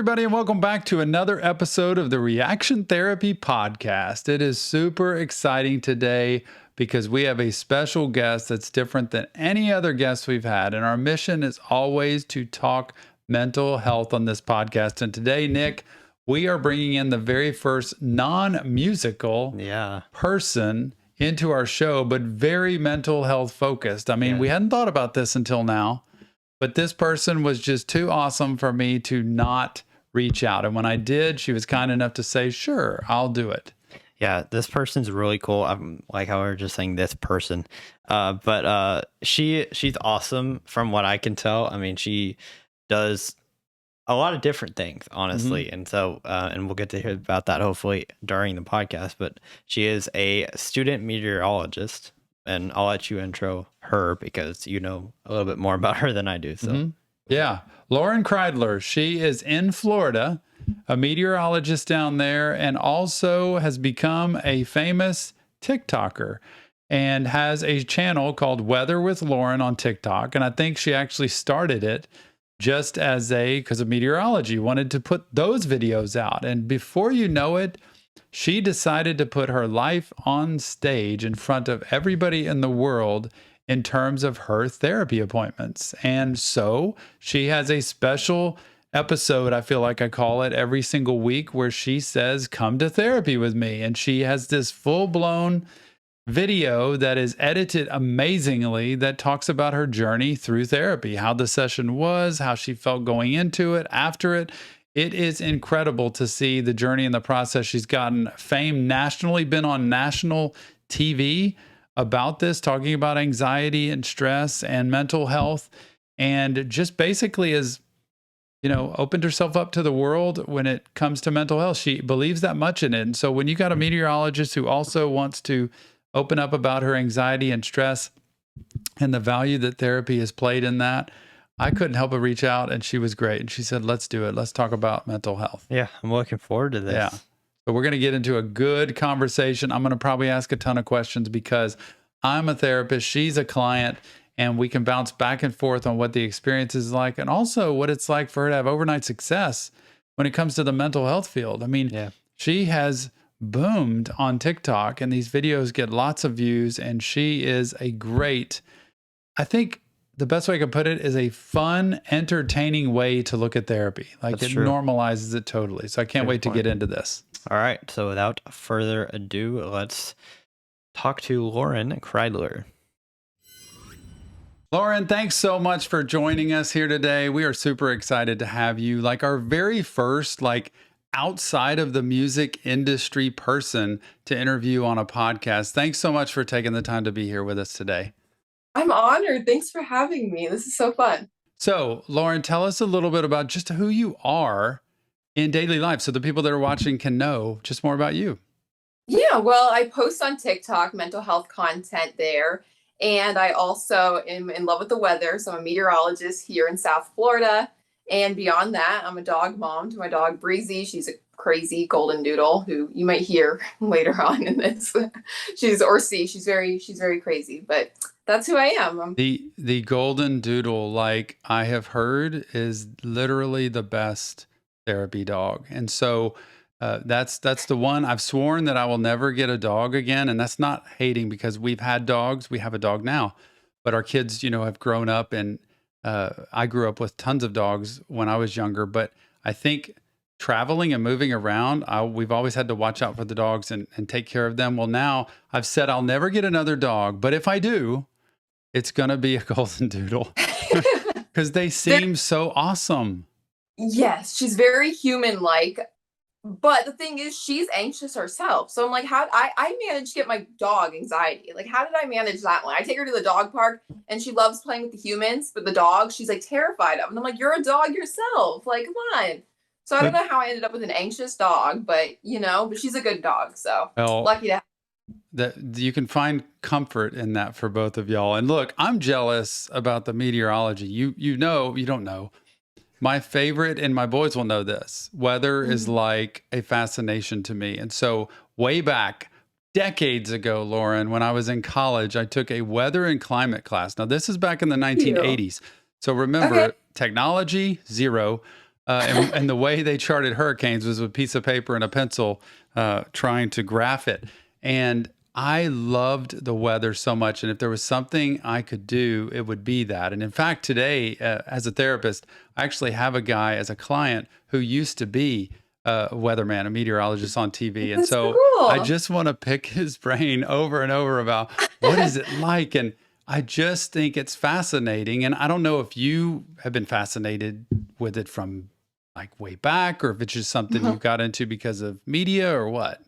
everybody, and welcome back to another episode of the Reaction Therapy Podcast. It is super exciting today because we have a special guest that's different than any other guest we've had. And our mission is always to talk mental health on this podcast. And today, Nick, we are bringing in the very first non-musical person into our show, but very mental health focused. I mean, we hadn't thought about this until now. But this person was just too awesome for me to not reach out. And when I did, she was kind enough to say, sure, I'll do it. Yeah, this person's really cool. I'm like how we were just saying this person. But she's awesome from what I can tell. I mean, she does a lot of different things, honestly. Mm-hmm. And so, and we'll get to hear about that hopefully during the podcast. But she is a student meteorologist. And I'll let you intro her because you know a little bit more about her than I do. So, yeah, Lauren Kreidler. She is in Florida, a meteorologist down there, and also has become a famous TikToker and has a channel called Weather with Lauren on TikTok. And I think she actually started it just as because of meteorology, wanted to put those videos out. And before you know it, she decided to put her life on stage in front of everybody in the world in terms of her therapy appointments. And so she has a special episode, I feel like I call it, every single week where she says, come to therapy with me. And she has this full-blown video that is edited amazingly that talks about her journey through therapy, how the session was, how she felt going into it, after it. It is incredible to see the journey and the process. She's gotten fame nationally, been on national TV about this, talking about anxiety and stress and mental health, and just basically has, opened herself up to the world when it comes to mental health. She believes that much in it. And so when you got a meteorologist who also wants to open up about her anxiety and stress and the value that therapy has played in that, I couldn't help but reach out, and she was great. And she said, let's do it. Let's talk about mental health. Yeah, I'm looking forward to this. Yeah. So we're going to get into a good conversation. I'm going to probably ask a ton of questions because I'm a therapist. She's a client, and we can bounce back and forth on what the experience is like and also what it's like for her to have overnight success when it comes to the mental health field. I mean, she has boomed on TikTok, and these videos get lots of views, and she is a great, I think, the best way I could put it is a fun, entertaining way to look at therapy. Like it normalizes it totally. So I can't wait to get into this. All right. So without further ado, let's talk to Lauren Kreidler. Lauren, thanks so much for joining us here today. We are super excited to have you. Like our very first, outside of the music industry person to interview on a podcast. Thanks so much for taking the time to be here with us today. I'm honored. Thanks for having me. This is so fun. So, Lauren, tell us a little bit about just who you are in daily life so the people that are watching can know just more about you. Yeah, well, I post on TikTok mental health content there. And I also am in love with the weather. So I'm a meteorologist here in South Florida. And beyond that, I'm a dog mom to my dog, Breezy. She's a crazy golden doodle who you might hear later on in this. She's very crazy, but that's who I am. The golden doodle, like I have heard, is literally the best therapy dog. And so that's the one. I've sworn that I will never get a dog again. And that's not hating because we've had dogs. We have a dog now, but our kids, have grown up, and I grew up with tons of dogs when I was younger. But I think traveling and moving around, we've always had to watch out for the dogs and take care of them. Well, now I've said I'll never get another dog, but if I do, it's going to be a golden doodle because they seem so awesome. Yes, she's very human-like, but the thing is she's anxious herself. So I'm like, how I managed to get my dog anxiety. Like, how did I manage that one? I take her to the dog park and she loves playing with the humans, but the dog, she's like terrified of. And I'm like, you're a dog yourself. Like, come on. So I don't know how I ended up with an anxious dog, but but she's a good dog. So lucky to have. That you can find comfort in that for both of y'all. And look, I'm jealous about the meteorology. You don't know. My favorite, and my boys will know this, weather is like a fascination to me. And so way back decades ago, Lauren, when I was in college, I took a weather and climate class. Now, this is back in the 1980s. So remember, technology, zero. And the way they charted hurricanes was with a piece of paper and a pencil, trying to graph it. And I loved the weather so much. And if there was something I could do, it would be that. And in fact, today, as a therapist, I actually have a guy as a client who used to be a weatherman, a meteorologist on TV. And That's so so I cool. just want to pick his brain over and over about what is it like? And I just think it's fascinating. And I don't know if you have been fascinated with it from like way back, or if it's just something you Mhm. got into because of media or what.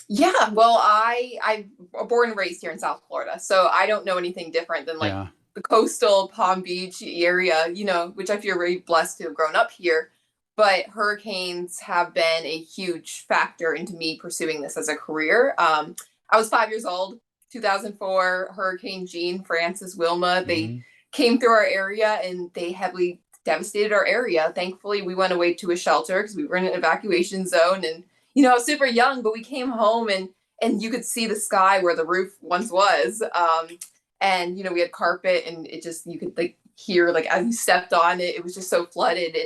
Yeah, well, I'm born and raised here in South Florida, so I don't know anything different than like Yeah. the coastal Palm Beach area, which I feel very blessed to have grown up here. But hurricanes have been a huge factor into me pursuing this as a career. I was 5 years old, 2004, Hurricane Jean, Francis, Wilma. They Hmm. came through our area and they heavily devastated our area. Thankfully, we went away to a shelter because we were in an evacuation zone, and I was super young, but we came home and you could see the sky where the roof once was. And we had carpet, and it just, you could like hear like as you stepped on it, it was just so flooded.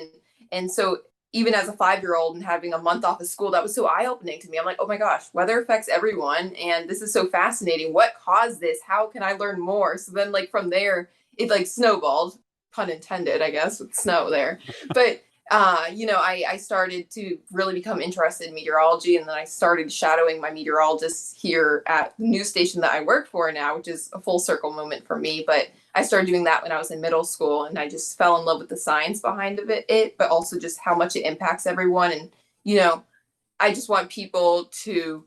And so even as a 5 year old and having a month off of school, that was so eye opening to me. I'm like, oh my gosh, weather affects everyone, and this is so fascinating. What caused this? How can I learn more? So then, like from there, it like snowballed, pun intended, I guess, with snow there. But I started to really become interested in meteorology, and then I started shadowing my meteorologist here at the news station that I work for now, which is a full circle moment for me. But I started doing that when I was in middle school, and I just fell in love with the science behind it, but also just how much it impacts everyone. And you know, I just want people to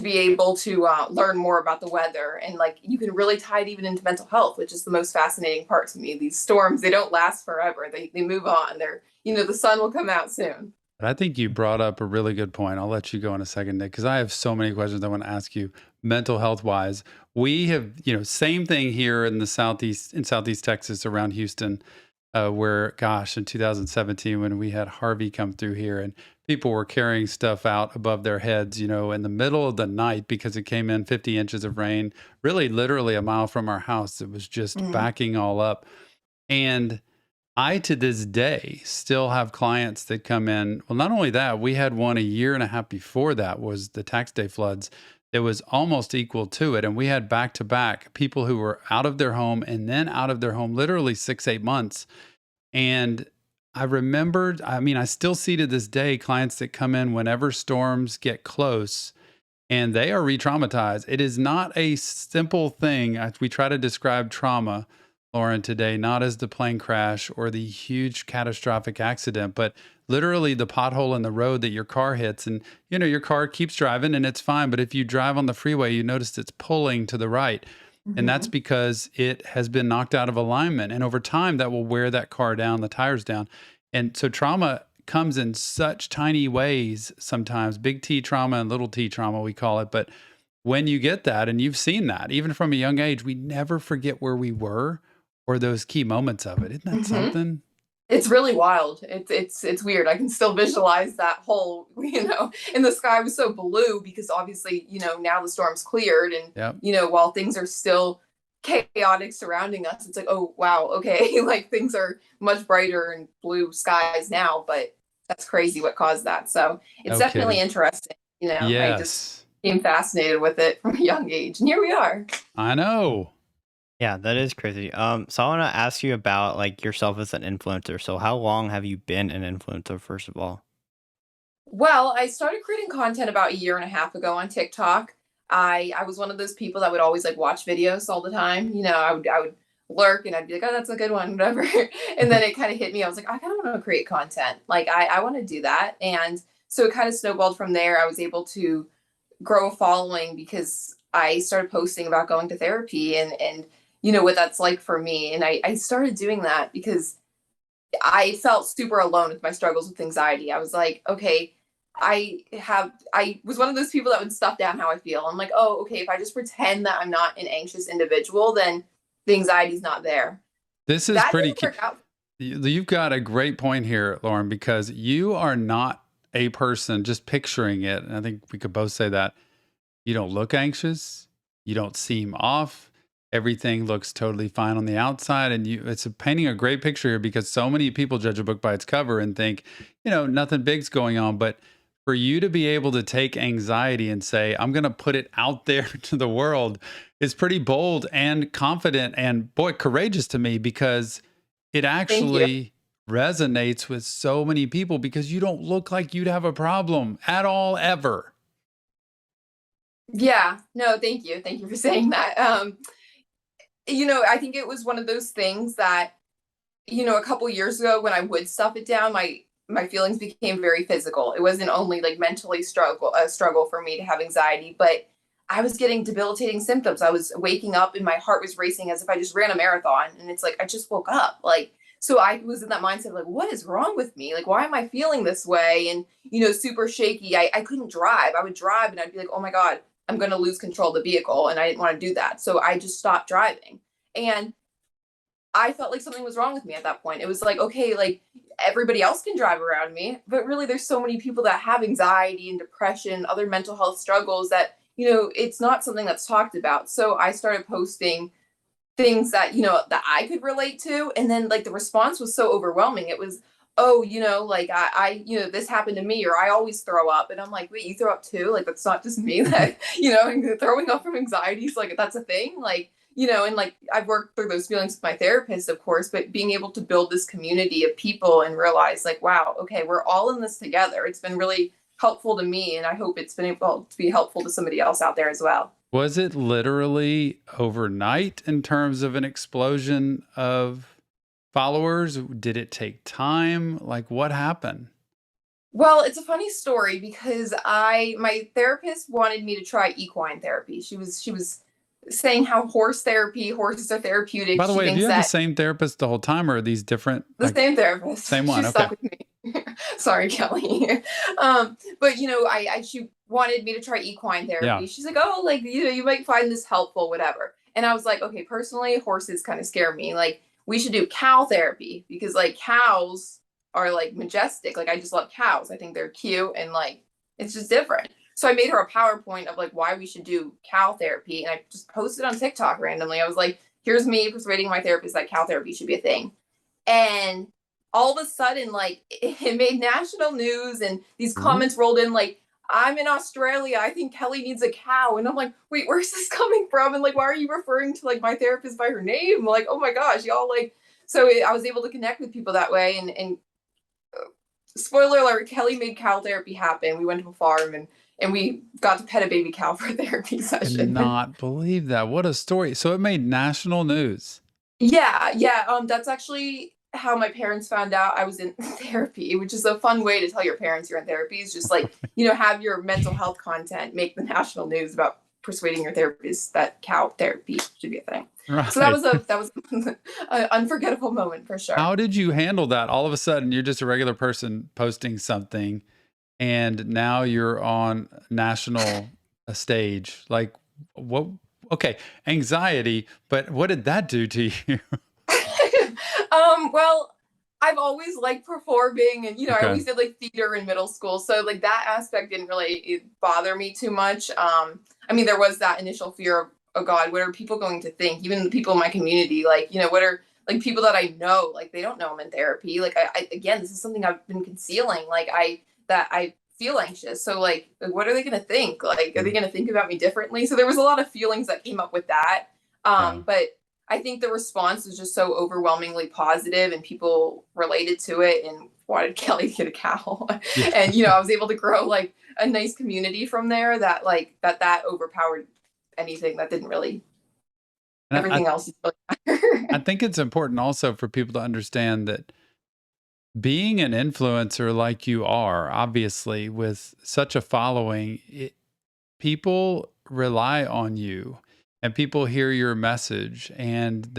be able to learn more about the weather, and like you can really tie it even into mental health, which is the most fascinating part to me. These storms, they don't last forever. They move on. The sun will come out soon. But I think you brought up a really good point. I'll let you go in a second, Nick, because I have so many questions I want to ask you mental health wise. We have, same thing here in the Southeast, in Southeast Texas around Houston, where, gosh, in 2017, when we had Harvey come through here and people were carrying stuff out above their heads, in the middle of the night because it came in 50 inches of rain, really literally a mile from our house. It was just Mhm. backing all up. And I, to this day, still have clients that come in. Well, not only that, we had one a year and a half before that was the tax day floods. It was almost equal to it. And we had back to back people who were out of their home and then out of their home literally 6, 8 months. And I remembered, I mean, I still see to this day clients that come in whenever storms get close and they are re traumatized. It is not a simple thing. We try to describe trauma, Lauren, today, not as the plane crash or the huge catastrophic accident, but literally the pothole in the road that your car hits. And, your car keeps driving and it's fine. But if you drive on the freeway, you notice it's pulling to the right. And that's Mhm. because it has been knocked out of alignment. And over time, that will wear that car down, the tires down. And so trauma comes in such tiny ways sometimes, big T trauma and little t trauma, we call it. But when you get that, and you've seen that, even from a young age, we never forget where we were or those key moments of it. Isn't that Mhm. something? It's really wild. It's weird. I can still visualize that whole, and the sky was so blue because obviously, now the storm's cleared, and Yep. while things are still chaotic surrounding us, it's like, oh wow, okay, like things are much brighter and blue skies now, but that's crazy what caused that. So it's No definitely kidding. interesting. I just Yes. became fascinated with it from a young age, and here we are. I know. Yeah, that is crazy. So I want to ask you about like yourself as an influencer. So how long have you been an influencer, first of all? Well, I started creating content about a year and a half ago on TikTok. I was one of those people that would always like watch videos all the time. I would lurk and I'd be like, oh, that's a good one, whatever. And then it kind of hit me. I was like, I kind of want to create content. Like I want to do that. And so it kind of snowballed from there. I was able to grow a following because I started posting about going to therapy and what that's like for me. And I started doing that because I felt super alone with my struggles with anxiety. I was like, okay, I was one of those people that would stuff down how I feel. I'm like, oh, okay, if I just pretend that I'm not an anxious individual, then the anxiety's not there. This is That pretty didn't key. work out. You've got a great point here, Lauren, because you are not a person just picturing it. And I think we could both say that you don't look anxious. You don't seem off. everything looks totally fine on the outside, and it's painting a great picture here because so many people judge a book by its cover and think, nothing big's going on. But for you to be able to take anxiety and say, I'm going to put it out there to the world is pretty bold and confident and, boy, courageous to me, because it Thank you. actually resonates with so many people because you don't look like you'd have a problem at all, ever. Yeah. No, thank you. Thank you for saying that. I think it was one of those things that, a couple years ago when I would stuff it down, my feelings became very physical. It wasn't only like mentally a struggle for me to have anxiety, but I was getting debilitating symptoms. I was waking up and my heart was racing as if I just ran a marathon. And it's like I just woke up. Like, so I was in that mindset, like, what is wrong with me? Like, why am I feeling this way? And, super shaky. I couldn't drive. I would drive and I'd be like, oh my God, I'm going to lose control of the vehicle. And I didn't want to do that. So I just stopped driving. And I felt like something was wrong with me at that point. It was like, okay, like everybody else can drive around me, but really there's so many people that have anxiety and depression, other mental health struggles that, it's not something that's talked about. So I started posting things that, that I could relate to. And then like the response was so overwhelming. It was, oh, like this happened to me, or I always throw up. And I'm like, wait, you throw up too? Like, that's not just me that, and throwing up from anxiety is like, that's a thing. Like, and like I've worked through those feelings with my therapist, of course, but being able to build this community of people and realize like, wow, okay, we're all in this together. It's been really helpful to me. And I hope it's been able to be helpful to somebody else out there as well. Was it literally overnight in terms of an explosion of followers? Did it take time? Like, what happened? Well, it's a funny story because my therapist wanted me to try equine therapy. She was saying how horses are therapeutic. By the She way, have thinks you had the that same therapist the whole time, or are these different? the Like, same therapist. same one. She's Okay. stuck with me. Sorry, Kelly. But she wanted me to try equine Yeah. therapy. She's like, oh, like you might find this helpful, whatever. And I was like, okay, personally, horses kind of scare me. Like, we should do cow therapy because like cows are like majestic. Like, I just love cows. I think they're cute and like it's just different. So I made her a PowerPoint of like why we should do cow therapy, and I just posted on TikTok randomly. I was like, here's me persuading my therapist that cow therapy should be a thing. And all of a sudden, like it made national news, and these Ooh. comments rolled in like, I'm in Australia, I think Kelly needs a cow. And I'm like, wait, where's this coming from? And like, why are you referring to like my therapist by her name? I'm like, oh my gosh, y'all like. So I was able to connect with people that way. And spoiler alert, Kelly made cow therapy happen. We went to a farm and we got to pet a baby cow for a therapy session. Cannot believe that. What a story. So it made national news. Yeah. That's actually how my parents found out I was in therapy, which is a fun way to tell your parents you're in therapy. Is just like, have your mental health content make the national news about persuading your therapist that cow therapy should be a thing. Right. So that was an unforgettable moment for sure. How did you handle that? All of a sudden, you're just a regular person posting something, and now you're on national stage. Like, what? Okay, anxiety, but what did that do to you? Well, I've always liked performing, and I Okay. always did like theater in middle school, so like that aspect didn't really bother me too much. I mean, there was that initial fear of, oh God, what are people going to think? Even the people in my community, like what are like people that I know, like they don't know I'm in therapy. Like I again, this is something I've been concealing. Like I feel anxious, so what are they going to think? Like, are they going to think about me differently? So there was a lot of feelings that came up with that. Yeah. But I think the response was just so overwhelmingly positive, and people related to it and wanted Kelly to get a cow. Yeah. And I was able to grow like a nice community from there that like that overpowered anything that didn't really. And Everything else is I think it's important also for people to understand that being an influencer like you are, obviously, with such a following, people rely on you and people hear your message, and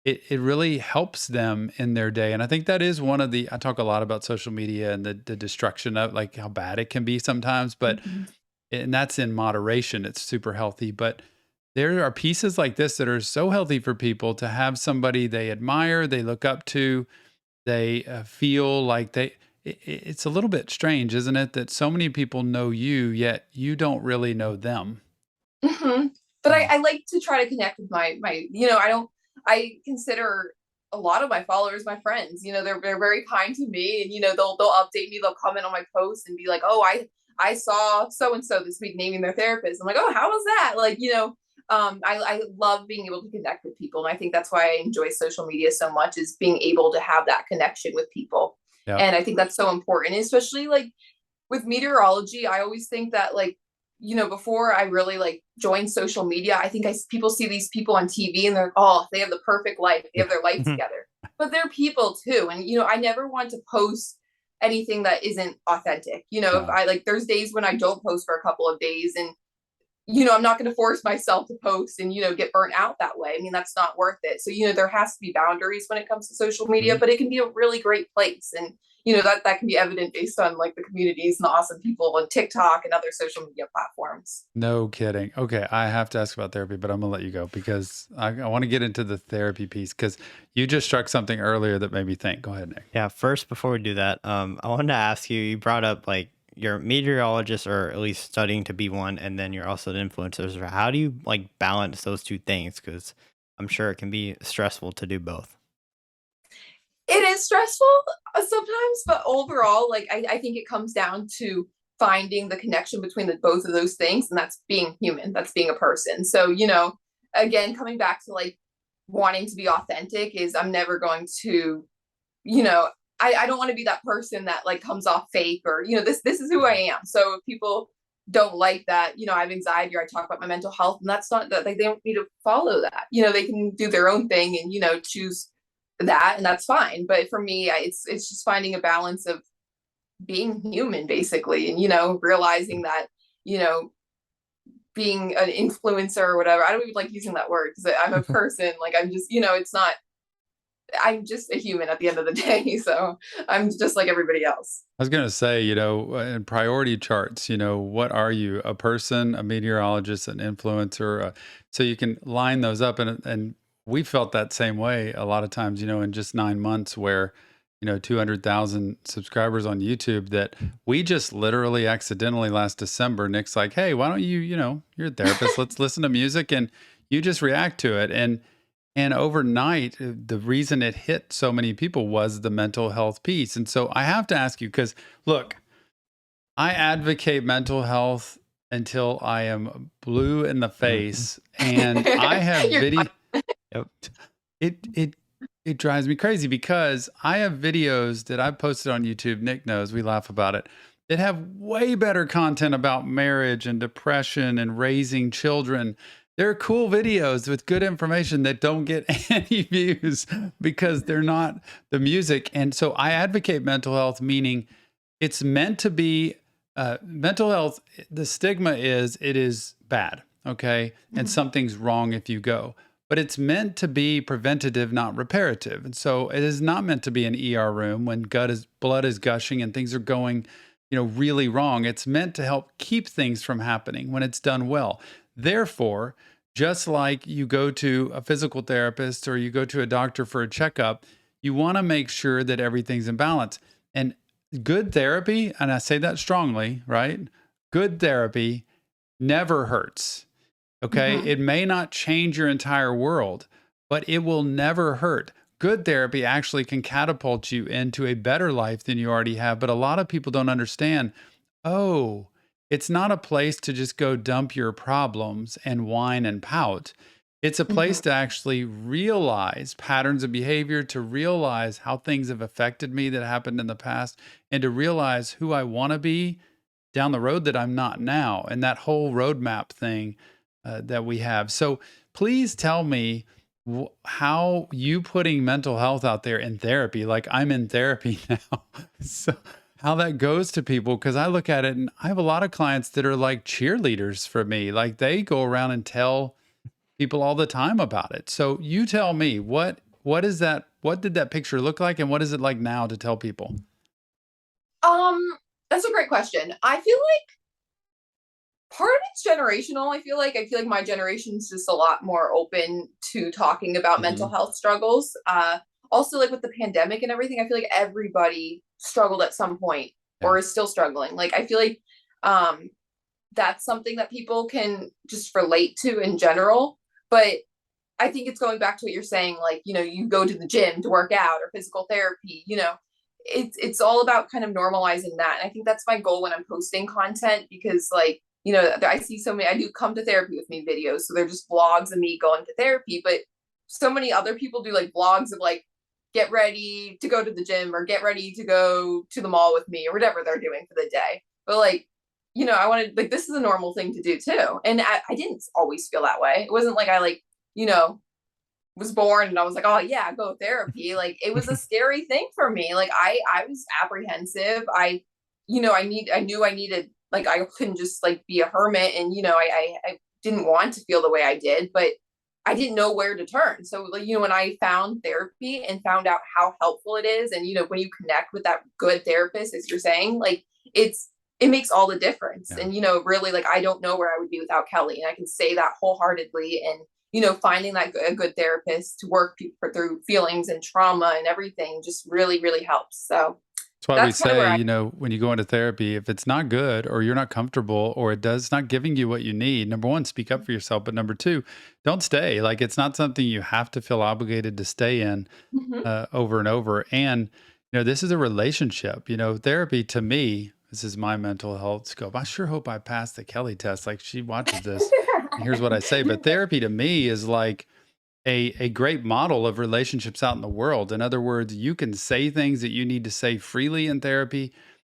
it really helps them in their day. And I think that is one of I talk a lot about social media and the destruction of like how bad it can be sometimes, but and that's in moderation. It's super healthy, but there are pieces like this that are so healthy for people to have somebody they admire, they look up to, they feel like it's a little bit strange, isn't it? That so many people know you, yet you don't really know them. But but I like to try to connect with my, I consider a lot of my followers my friends. They're very kind to me, and they'll update me, they'll comment on my posts and be like, oh, I saw so and so this week naming their therapist. I'm like, oh, how was that? I love being able to connect with people, and I think that's why I enjoy social media so much, is being able to have that connection with people. Yeah. And I think that's so important, especially with meteorology. I always think that before I really joined social media, I think people see these people on TV and they're, oh, they have the perfect life, they have their life together, but they're people too. And I never want to post anything that isn't authentic. If I there's days when I don't post for a couple of days, and I'm not going to force myself to post and get burnt out that way. I mean, that's not worth it. So there has to be boundaries when it comes to social media, but it can be a really great place. And that can be evident based on the communities and the awesome people on TikTok and other social media platforms. No kidding. Okay, I have to ask about therapy, but I'm gonna let you go because I want to get into the therapy piece, because you just struck something earlier that made me think. Go ahead, Nick. Yeah. First, before we do that, I wanted to ask you. You brought up you're a meteorologist, or at least studying to be one, and then you're also an influencer. So how do you balance those two things? Because I'm sure it can be stressful to do both. It is stressful sometimes, but overall, I think it comes down to finding the connection between both of those things, and that's being human, that's being a person. So, again, coming back to wanting to be authentic, is I'm never going to, I don't want to be that person that comes off fake, or, this is who I am. So if people don't like that, I have anxiety, or I talk about my mental health, and that's not that they don't need to follow that. They can do their own thing and, choose that, and that's fine. But for me, it's just finding a balance of being human, basically, and realizing that being an influencer or whatever, I don't even like using that word, because I'm a person. I'm just it's not, I'm just a human at the end of the day. So I'm just like everybody else. I was gonna say, in priority charts, what are you? A person, a meteorologist, an influencer? So you can line those up, and we felt that same way a lot of times, in just 9 months, where 200,000 subscribers on YouTube, that we just literally accidentally last December, Nick's like, hey, why don't you, you're a therapist, let's listen to music, and you just react to it. And overnight, the reason it hit so many people was the mental health piece. And so I have to ask you, because look, I advocate mental health until I am blue in the face, and I have video. Yep. It drives me crazy, because I have videos that I've posted on YouTube. Nick knows, we laugh about it, that have way better content about marriage and depression and raising children. They're cool videos with good information that don't get any views because they're not the music. And so I advocate mental health, meaning it's meant to be mental health. The stigma is it is bad, okay? And something's wrong if you go. But it's meant to be preventative, not reparative. And so it is not meant to be an ER room when blood is gushing and things are going, really wrong. It's meant to help keep things from happening when it's done well. Therefore, just like you go to a physical therapist or you go to a doctor for a checkup, you want to make sure that everything's in balance. And good therapy, and I say that strongly, right? Good therapy never hurts. Okay. It may not change your entire world, but it will never hurt. Good therapy actually can catapult you into a better life than you already have. But a lot of people don't understand, it's not a place to just go dump your problems and whine and pout. It's a place to actually realize patterns of behavior, to realize how things have affected me that happened in the past, and to realize who I want to be down the road that I'm not now. And that whole roadmap thing that we have. So please tell me how you putting mental health out there in therapy, like I'm in therapy now, so how that goes to people. Because I look at it and I have a lot of clients that are like cheerleaders for me. Like they go around and tell people all the time about it. So you tell me, what is that? What did that picture look like? And what is it like now to tell people? That's a great question. I feel like part of it's generational. I feel like my generation's just a lot more open to talking about mental health struggles. Also, with the pandemic and everything, I feel like everybody struggled at some point or is still struggling. I feel like that's something that people can just relate to in general. But I think it's going back to what you're saying, like, you go to the gym to work out or physical therapy, it's all about kind of normalizing that. And I think that's my goal when I'm posting content, because like, I see so many, I do come to therapy with me videos. So they're just vlogs of me going to therapy, but so many other people do like vlogs of like, get ready to go to the gym or get ready to go to the mall with me or whatever they're doing for the day. But like, I wanted, like, this is a normal thing to do too. And I didn't always feel that way. It wasn't like I like, was born and I was like, oh yeah, go therapy. Like, it was a scary thing for me. Like, I was apprehensive. I knew I needed, like, I couldn't just like be a hermit, and I didn't want to feel the way I did, but I didn't know where to turn. So like, when I found therapy and found out how helpful it is, and when you connect with that good therapist, as you're saying, like, it makes all the difference. Yeah. And really, like, I don't know where I would be without Kelly, and I can say that wholeheartedly. And finding that a good therapist to work through feelings and trauma and everything just really, really helps. So That's why we that's kind of where say, when you go into therapy, if it's not good or you're not comfortable or it's not giving you what you need, number one, speak up for yourself. But number two, don't stay. Like, it's not something you have to feel obligated to stay in Mhm. over and over. And, this is a relationship. Therapy to me, this is my mental health scope. I sure hope I pass the Kelly test. Like, she watches this. And here's what I say. But therapy to me is like a great model of relationships out in the world. In other words, you can say things that you need to say freely in therapy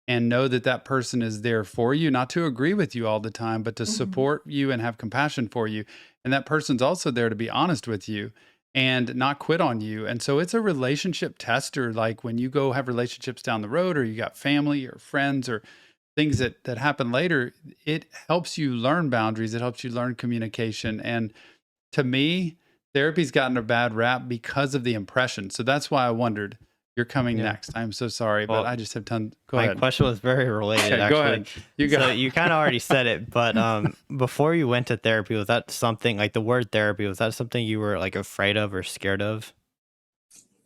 and know that that person is there for you, not to agree with you all the time, but to Mhm. support you and have compassion for you. And that person's also there to be honest with you and not quit on you. And so it's a relationship tester. Like, when you go have relationships down the road, or you got family or friends or things that happen later, it helps you learn boundaries. It helps you learn communication. And to me, therapy's gotten a bad rap because of the impression. So that's why I wondered, you're coming Yeah. next. I'm so sorry, but Well, I just have ton. Go my ahead. question was very related, Okay, go actually. ahead. You So go. you kind of already said it, but before you went to therapy, was that something, like the word therapy, was that something you were like afraid of or scared of?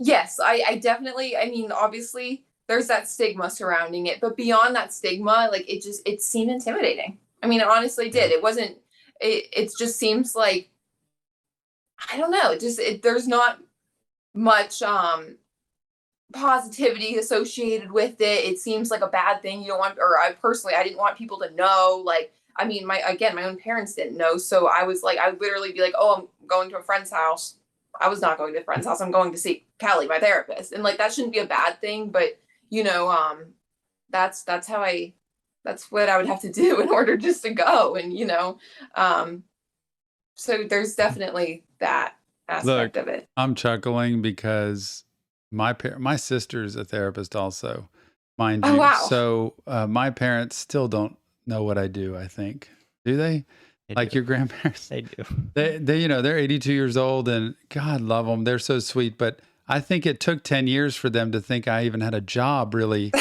Yes, I definitely, I mean, obviously there's that stigma surrounding it, but beyond that stigma, like, it seemed intimidating. I mean, it honestly Yeah. did. It wasn't, it just seems like, I don't know, there's not much positivity associated with it. It seems like a bad thing. You don't want, or I personally, I didn't want people to know. Like, I mean, my own parents didn't know. So I was like, I would literally be like, oh, I'm going to a friend's house. I was not going to a friend's house. I'm going to see Kelly, my therapist. And like, that shouldn't be a bad thing, but you know, um, that's how that's what I would have to do in order just to go. And, um, so there's definitely that aspect Look, of it. I'm chuckling because my sister's a therapist also, mind Oh, you. wow. So my parents still don't know what I do, I think. Do they? They Like do. your grandparents? They do. They're 82 years old, and God love them. They're so sweet. But I think it took 10 years for them to think I even had a job really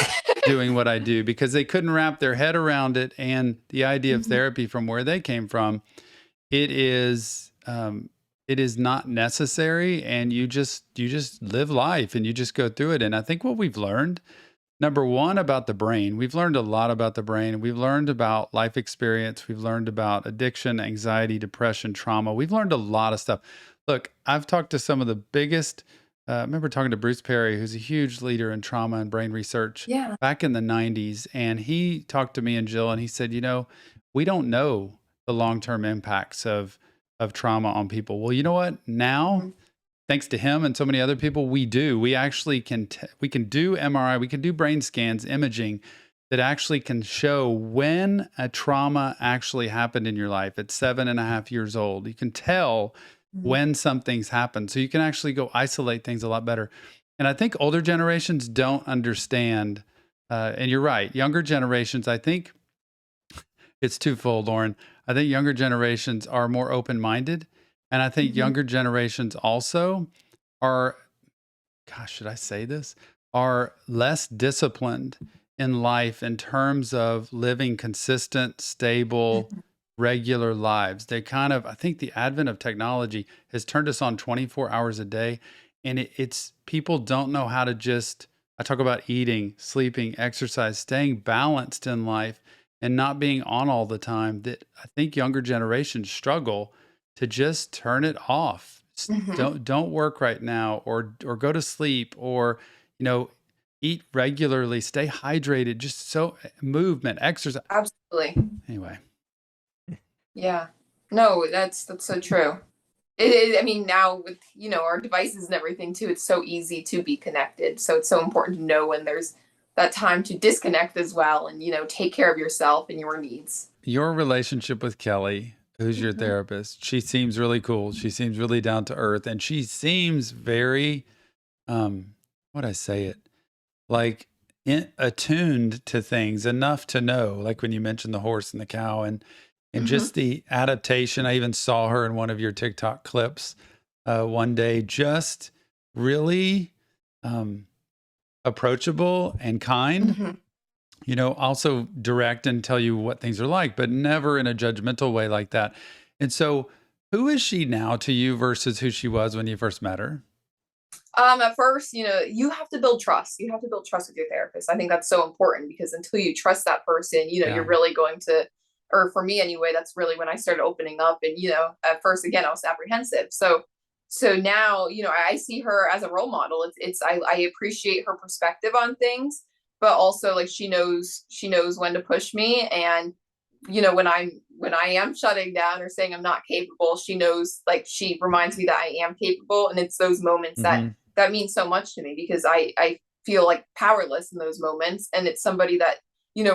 doing what I do, because they couldn't wrap their head around it. And the idea of Mhm. therapy from where they came from, it is, it is not necessary. And you just live life and you just go through it. And I think what we've learned, number one, about the brain, we've learned a lot about the brain. We've learned about life experience. We've learned about addiction, anxiety, depression, trauma. We've learned a lot of stuff. Look, I've talked to some of the biggest, I remember talking to Bruce Perry, who's a huge leader in trauma and brain research Yeah. back in the 90s. And he talked to me and Jill, and he said, we don't know the long-term impacts of trauma on people. Well, you know what? Now, Mhm. thanks to him and so many other people, we do. We actually we can do MRI, we can do brain scans, imaging that actually can show when a trauma actually happened in your life at 7.5 years old. You can tell Mhm. when something's happened. So you can actually go isolate things a lot better. And I think older generations don't understand. And you're right. Younger generations, I think it's twofold, Lauren. I think younger generations are more open minded. And I think Mhm. younger generations also are, gosh, should I say this? Are less disciplined in life in terms of living consistent, stable, Mhm. regular lives. They kind of, I think the advent of technology has turned us on 24 hours a day. And it's people don't know how to just, I talk about eating, sleeping, exercise, staying balanced in life. and not being on all the time, that I think younger generations struggle to just turn it off. Hmm. Don't work right now, or go to sleep, or you know eat regularly, stay hydrated, just so movement, exercise. Absolutely. Anyway, Yeah. No, that's so true. I mean, now with, our devices and everything too, it's so easy to be connected. So it's so important to know when there's that time to disconnect as well, and, take care of yourself and your needs. your relationship with Kelly, who's your Hmm. therapist, she seems really cool. She seems really down to earth, and she seems very, what I say it, like attuned to things enough to know, like when you mentioned the horse and the cow, and Hmm. just the adaptation. I even saw her in one of your TikTok clips one day, just really um, approachable and kind. Hmm. Also direct and tell you what things are like, but never in a judgmental way like that. And so, who is she now to you versus who she was when you first met her? At first, you have to build trust. You have to build trust with your therapist. I think that's so important, because until you trust that person, you're Yeah. really going to, or for me anyway, that's really when I started opening up. And, at first, again, I was apprehensive. So now, I see her as a role model. I appreciate her perspective on things, but also like she knows when to push me. And, when I am shutting down or saying I'm not capable, she knows, like, she reminds me that I am capable. And it's those moments that Hmm. that means so much to me, because I feel like powerless in those moments. And it's somebody that,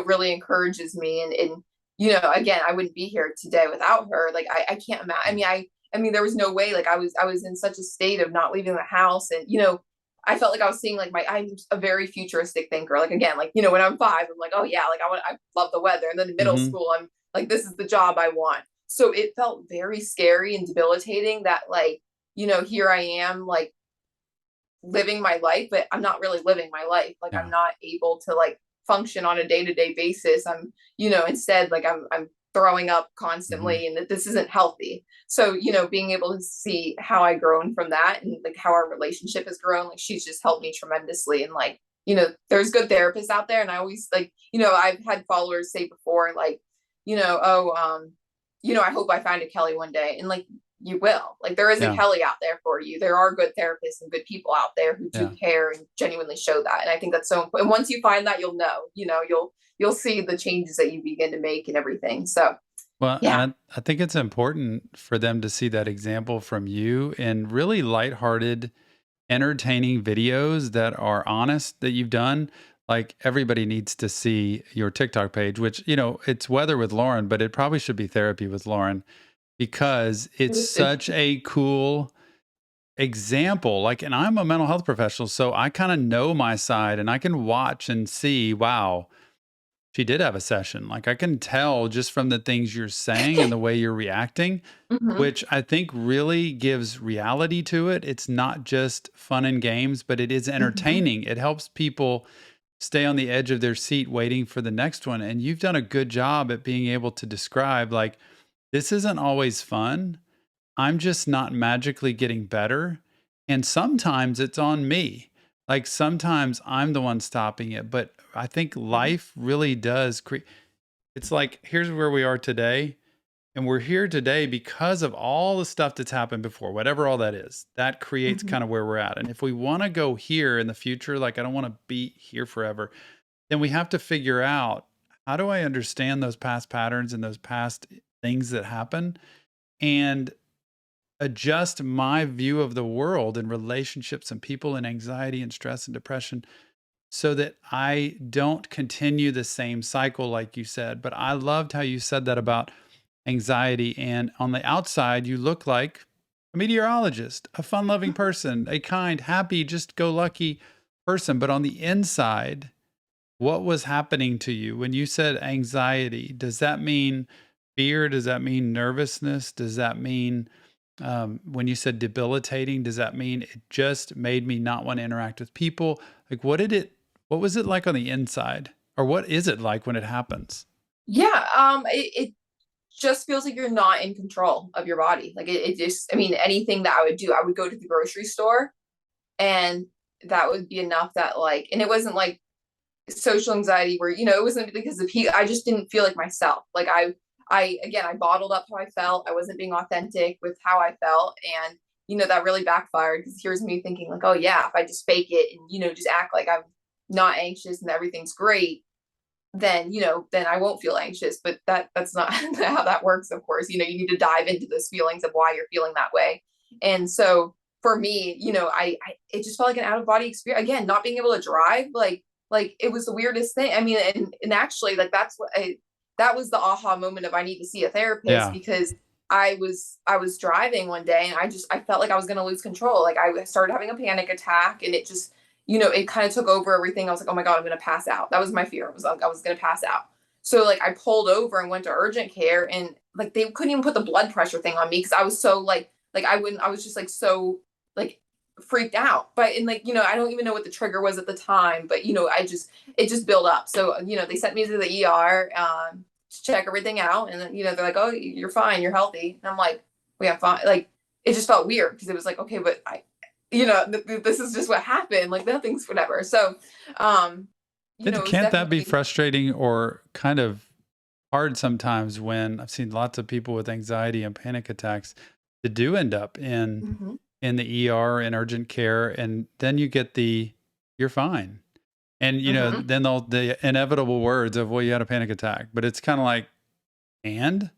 really encourages me. And again, I wouldn't be here today without her. Like, I can't imagine. I mean, there was no way. Like, I was in such a state of not leaving the house. And, I felt like I was seeing, like, I'm a very futuristic thinker. Like, again, like, when I'm 5, I'm like, oh yeah, like, I love the weather. And then in middle Hmm. school, I'm like, this is the job I want. So it felt very scary and debilitating that, like, here I am, like, living my life, but I'm not really living my life. Like, I'm Yeah. not able to, like, function on a day-to-day basis. I'm, instead, like, I'm throwing up Hmm. constantly, and that this isn't healthy. So, being able to see how I grown from that, and like how our relationship has grown, like, she's just helped me tremendously. And, like, there's good therapists out there. And I always, like, I've had followers say before, like, oh, I hope I find a Kelly one day. And, like, you will. Like, there is a Yeah. Kelly out there for you. There are good therapists and good people out there who do Yeah. care and genuinely show that. And I think that's so important. And once you find that, you'll know. You'll see the changes that you begin to make and everything. So Well, yeah. and I think it's important for them to see that example from you in really lighthearted, entertaining videos that are honest that you've done. Like everybody needs to see your TikTok page, which, it's weather with Lauren, but it probably should be therapy with Lauren because it's such a cool example. Like, and I'm a mental health professional, so I kind of know my side and I can watch and see, wow, she did have a session. Like I can tell just from the things you're saying and the way you're reacting, Hmm. which I think really gives reality to it. It's not just fun and games, but it is Hmm. entertaining. It helps people stay on the edge of their seat waiting for the next one. And you've done a good job at being able to describe, like, this isn't always fun. I'm just not magically getting better. And sometimes it's on me. Like sometimes I'm the one stopping it. But I think life really does create. It's like, here's where we are today. And we're here today because of all the stuff that's happened before, whatever all that is. That creates Hmm. kind of where we're at. And if we want to go here in the future, like I don't want to be here forever, then we have to figure out, how do I understand those past patterns and those past things that happen and adjust my view of the world and relationships and people and anxiety and stress and depression so that I don't continue the same cycle, like you said. But I loved how you said that about anxiety. And on the outside, you look like a meteorologist, a fun loving person, a kind, happy, just go lucky person. But on the inside, what was happening to you when you said anxiety? Does that mean fear? Does that mean nervousness? Does that mean, when you said debilitating, does that mean it just made me not want to interact with people? Like, what was it like on the inside? Or what is it like when it happens? Yeah. It just feels like you're not in control of your body. Like, it just, I mean, anything that I would do, I would go to the grocery store, and that would be enough that, like, and it wasn't like social anxiety where, it wasn't because of I just didn't feel like myself. Like again, I bottled up how I felt. I wasn't being authentic with how I felt. And, that really backfired, because here's me thinking like, oh yeah, if I just fake it and, just act like I'm not anxious and everything's great, then, then I won't feel anxious. But that's not how that works, of course. You need to dive into those feelings of why you're feeling that way. And so for me, I it just felt like an out of body experience. Again, not being able to drive, like it was the weirdest thing. I mean, and actually, like that was the aha moment of I need to see a therapist, because I was driving one day and I felt like I was going to lose control. Like I started having a panic attack, and it just, it kind of took over everything. I was like, oh my God, I'm going to pass out. That was my fear. I was going to pass out. So like I pulled over and went to urgent care, and like they couldn't even put the blood pressure thing on me, because I was so like I was just like so like freaked out. But and like, I don't even know what the trigger was at the time, but it just built up. So, they sent me to the ER to check everything out, and then, they're like, oh, you're fine, you're healthy. And I'm like, well, yeah, fine. Like it just felt weird, because it was like, okay, but this is just what happened. Like nothing's whatever. So, can't that be frustrating or kind of hard sometimes, when I've seen lots of people with anxiety and panic attacks that do end up in the ER in urgent care, and then you get you're fine. And, then the inevitable words of, well, you had a panic attack, but it's kind of like, because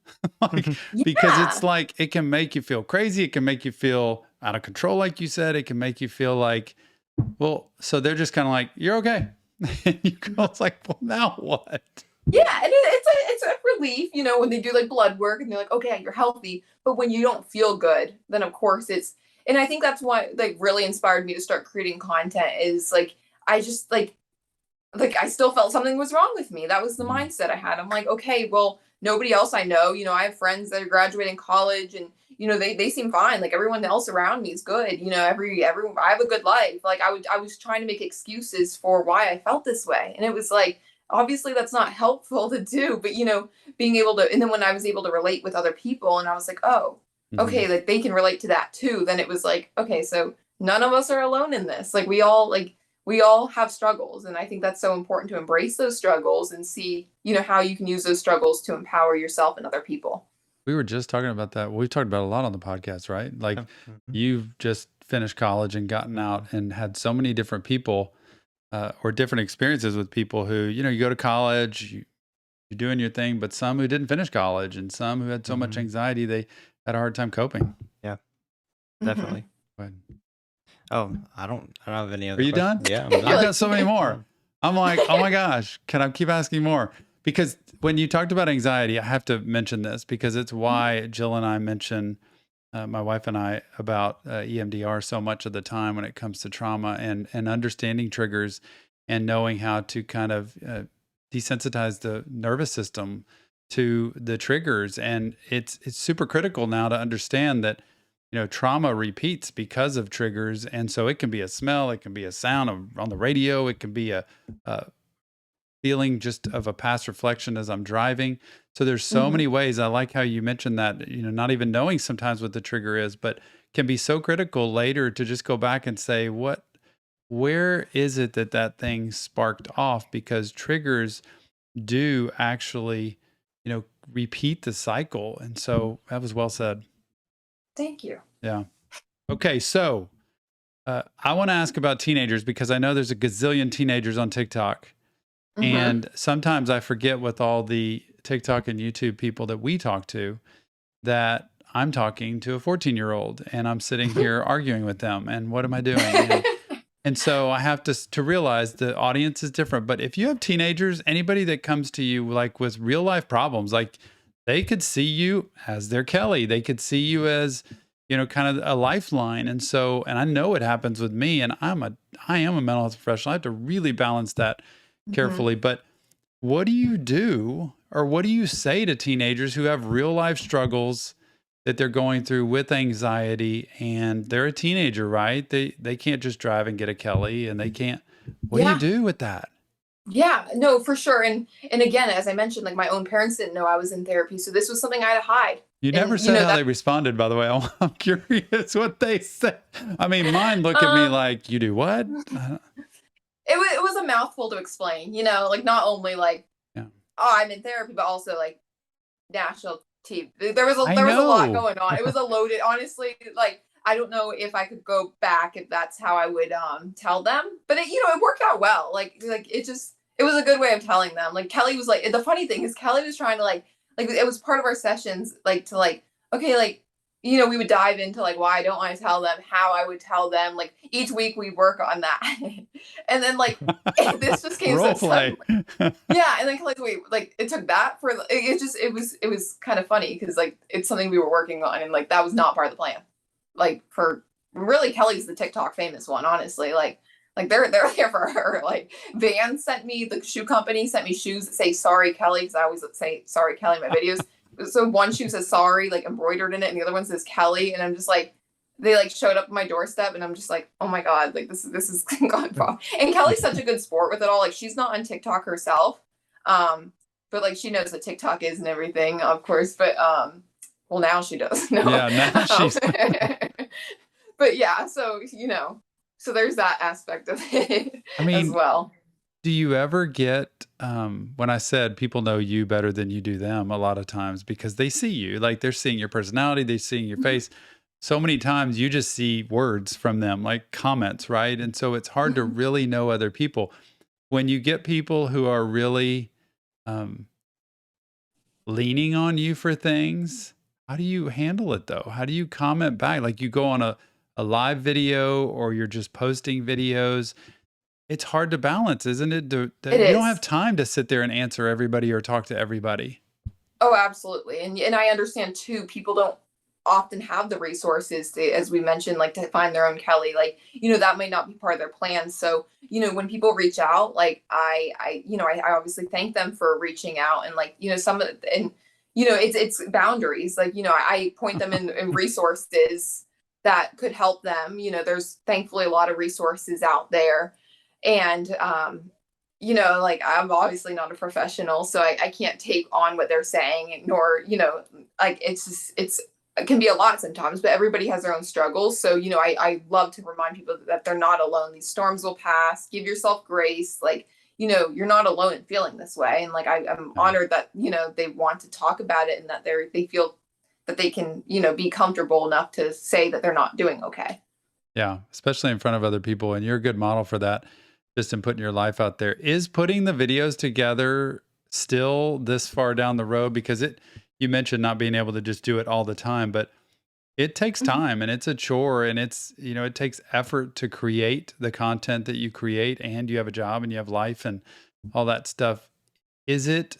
it's like, it can make you feel crazy. It can make you feel out of control. Like you said, it can make you feel like, well, so they're just kind of like, you're okay. And you go, it's like, well, now what? Yeah. And it's a relief, when they do like blood work and they're like, okay, you're healthy. But when you don't feel good, then of course and I think that's what like really inspired me to start creating content, is like, I just like I still felt something was wrong with me. That was the mindset I had. I'm like, okay, well, nobody else I know, I have friends that are graduating college, and, they seem fine. Like everyone else around me is good. Everyone, I have a good life. Like I was trying to make excuses for why I felt this way. And it was like, obviously that's not helpful to do, but, being able to, and then when I was able to relate with other people, and I was like, oh, okay, like they can relate to that too. Then it was like, okay, so none of us are alone in this. Like we all have struggles. And I think that's so important to embrace those struggles and see, how you can use those struggles to empower yourself and other people. We were just talking about that. We've talked about a lot on the podcast, right? Like you've just finished college and gotten out and had so many different people or different experiences with people who, you go to college, you're doing your thing, but some who didn't finish college, and some who had so much anxiety, they had a hard time coping. Yeah, definitely. Go ahead. Oh, I don't have any other Are you questions. done? Yeah, I'm done. I've got so many more. I'm like, oh my gosh, can I keep asking more? Because when you talked about anxiety, I have to mention this, because it's why Jill and I mention, my wife and I, about EMDR so much of the time when it comes to trauma, and understanding triggers and knowing how to kind of desensitize the nervous system to the triggers. And it's super critical now to understand that, trauma repeats because of triggers. And so it can be a smell, it can be a sound on the radio, it can be a feeling just of a past reflection as I'm driving. So there's so many ways. I like how you mentioned that, not even knowing sometimes what the trigger is, but can be so critical later to just go back and say, where is it that thing sparked off? Because triggers do actually, repeat the cycle. And so that was well said. Thank you. Yeah. Okay. So I want to ask about teenagers, because I know there's a gazillion teenagers on TikTok. And sometimes I forget, with all the TikTok and YouTube people that we talk to, that I'm talking to a 14-year-old and I'm sitting here arguing with them. And what am I doing? And so I have to realize the audience is different. But if you have teenagers, anybody that comes to you like with real life problems, like they could see you as their Kelly, they could see you as, kind of a lifeline. And so, and I know it happens with me, and I am a mental health professional. I have to really balance that carefully. But what do you do, or what do you say to teenagers who have real life struggles that they're going through with anxiety, and they're a teenager, right? They can't just drive and get a Kelly, and they can't, what do you do with that? Yeah, no, for sure. And again, as I mentioned, like my own parents didn't know I was in therapy. So this was something I had to hide. You never said how they responded, by the way. I'm curious what they said. I mean, mine look at me like, you do what? it was a mouthful to explain, you know, like not only like, Yeah. oh, I'm in therapy, but also like national TV. I There was a lot know. going on. It was a loaded, honestly, like I don't know if I could go back if that's how I would tell them. But it, you know, it worked out well. Like it just it was a good way of telling them. Like Kelly was like the funny thing is Kelly was trying to like it was part of our sessions like to like okay like you know we would dive into like why I don't want to tell them, how I would tell them. Like each week we work on that. And then like this just came Role so play. suddenly. Yeah, and then like wait, like it took that for it just it was kind of funny because like it's something we were working on and like that was not part of the plan. Like for really Kelly's the TikTok famous one, honestly. Like they're there for her. Like Vans sent me the shoe company sent me shoes that say sorry Kelly because I always say sorry Kelly in my videos. So one shoe says sorry like embroidered in it, and the other one says Kelly, and I'm just like they like showed up at my doorstep and I'm just like, oh my God, like this is gone wrong. And Kelly's such a good sport with it all. Like she's not on TikTok herself. But like she knows what TikTok is and everything, of course. But well now she does. No. Yeah, now she's But yeah, so you know, so there's that aspect of it I as mean, well. do you ever get when I said people know you better than you do them a lot of times because they see you, like they're seeing your personality, they're seeing your face. So many times you just see words from them, like comments, right? And so it's hard to really know other people. When you get people who are really um, leaning on you for things, how do you handle it though? How do you comment back? Like you go on a live video or you're just posting videos. It's hard to balance, isn't it? It You don't have is. time to sit there and answer everybody or talk to everybody. Oh, absolutely. And I understand too, people don't often have the resources to, as we mentioned, like to find their own Kelly. Like, you know, that might not be part of their plan. So, you know, when people reach out, like you know, I obviously thank them for reaching out and like, you know, some of and you know, it's boundaries. Like, you know, I point them in resources that could help them. You know, there's thankfully a lot of resources out there. And you know, like I'm obviously not a professional, so I can't take on what they're saying, nor, you know, like it's just, it can be a lot sometimes, but everybody has their own struggles. So, you know, I love to remind people that they're not alone. These storms will pass. Give yourself grace. Like, you know, you're not alone in feeling this way. And like, I'm Yeah. honored that, you know, they want to talk about it and that they feel that they can, you know, be comfortable enough to say that they're not doing okay. Yeah, especially in front of other people. And you're a good model for that, just in putting your life out there. Is putting the videos together still this far down the road? Because you mentioned not being able to just do it all the time, but it takes time and it's a chore and it's, you know, it takes effort to create the content that you create and you have a job and you have life and all that stuff. Is it,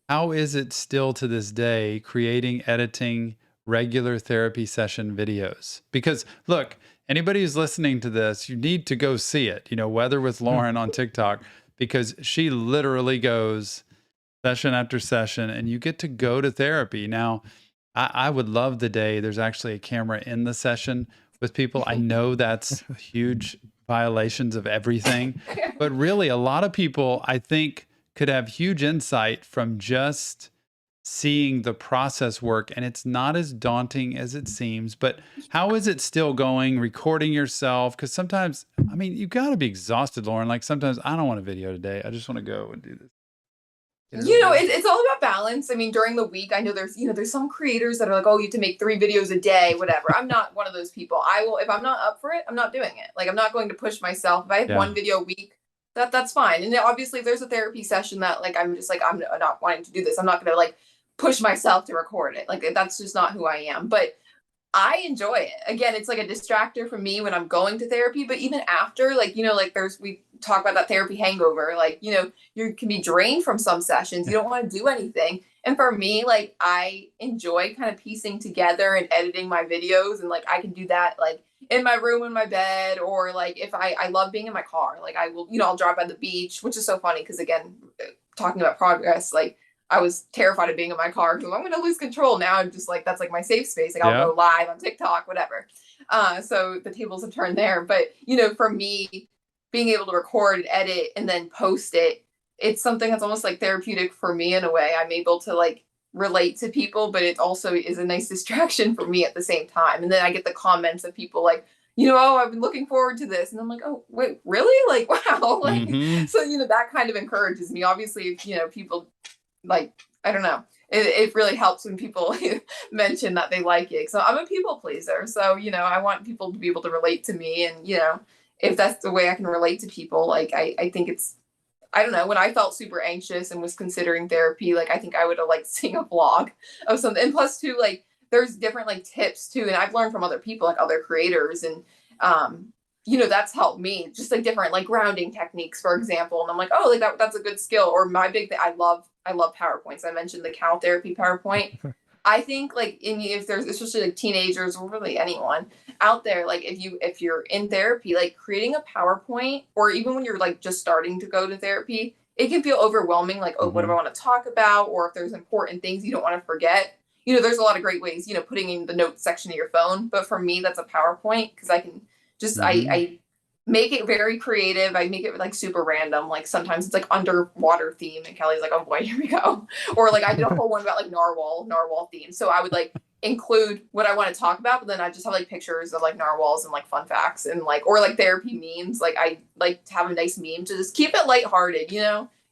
how is it still to this day creating, editing regular therapy session videos? Because look, anybody who's listening to this, you need to go see it, you know, whether with Lauren on TikTok, because she literally goes session after session and you get to go to therapy. Now, I would love the day there's actually a camera in the session with people. I know that's huge violations of everything, but really a lot of people, I think, could have huge insight from just seeing the process work. And it's not as daunting as it seems. But how is it still going, recording yourself? Because sometimes, I mean, you got to be exhausted, Lauren. Like sometimes I don't want a video today. I just want to go and do this. You know, it's all about balance. I mean, during the week, I know there's, you know, there's some creators that are like, oh, you have to make 3 videos a day, whatever. I'm not one of those people. I will, if I'm not up for it, I'm not doing it. Like, I'm not going to push myself. If I have Yeah. one video a week, that's fine. And obviously, if there's a therapy session that, like, I'm just like, I'm not wanting to do this, I'm not going to like push myself to record it. Like, that's just not who I am. But I enjoy it. Again, it's like a distractor for me when I'm going to therapy, but even after, like, you know, like we talk about that therapy hangover, like, you know, you can be drained from some sessions. You don't want to do anything. And for me, like, I enjoy kind of piecing together and editing my videos. And like, I can do that like in my room, in my bed, or like if I love being in my car, like I will, you know, I'll drive by the beach, which is so funny because again, talking about progress, like I was terrified of being in my car because I'm going to lose control. Now I'm just like, that's like my safe space. Like I'll Yeah. go live on TikTok, whatever. So the tables have turned there. But, you know, for me, being able to record, edit, and then post it, it's something that's almost like therapeutic for me in a way. I'm able to like relate to people, but it also is a nice distraction for me at the same time. And then I get the comments of people like, oh, I've been looking forward to this. And I'm like, oh, wait, really? Like, wow. Like, Hmm. so, that kind of encourages me. Obviously, if, people like, I don't know, it really helps when people mention that they like it. So I'm a people pleaser. So, I want people to be able to relate to me. And, if that's the way I can relate to people, like, I think I don't know, when I felt super anxious and was considering therapy, like, I think I would have like seen a vlog of something. And plus too, like, there's different like tips too. And I've learned from other people, like other creators. And, that's helped me, just like different like grounding techniques, for example. And I'm like, oh, like that's a good skill. Or my big thing, I love PowerPoints. I mentioned the cow therapy PowerPoint. I think like if there's, especially like teenagers or really anyone out there, like if you're in therapy, like creating a PowerPoint, or even when you're like just starting to go to therapy, it can feel overwhelming. Like, oh, what do I want to talk about? Or if there's important things you don't want to forget, there's a lot of great ways, putting in the notes section of your phone. But for me, that's a PowerPoint, because I can just, I make it very creative. I make it like super random. Like sometimes it's like underwater theme, and Kelly's like, oh boy, here we go. Or like I did a whole one about like narwhal theme. So I would like include what I want to talk about, but then I just have like pictures of like narwhals and like fun facts and like, or like therapy memes. Like I like to have a nice meme to just keep it lighthearted,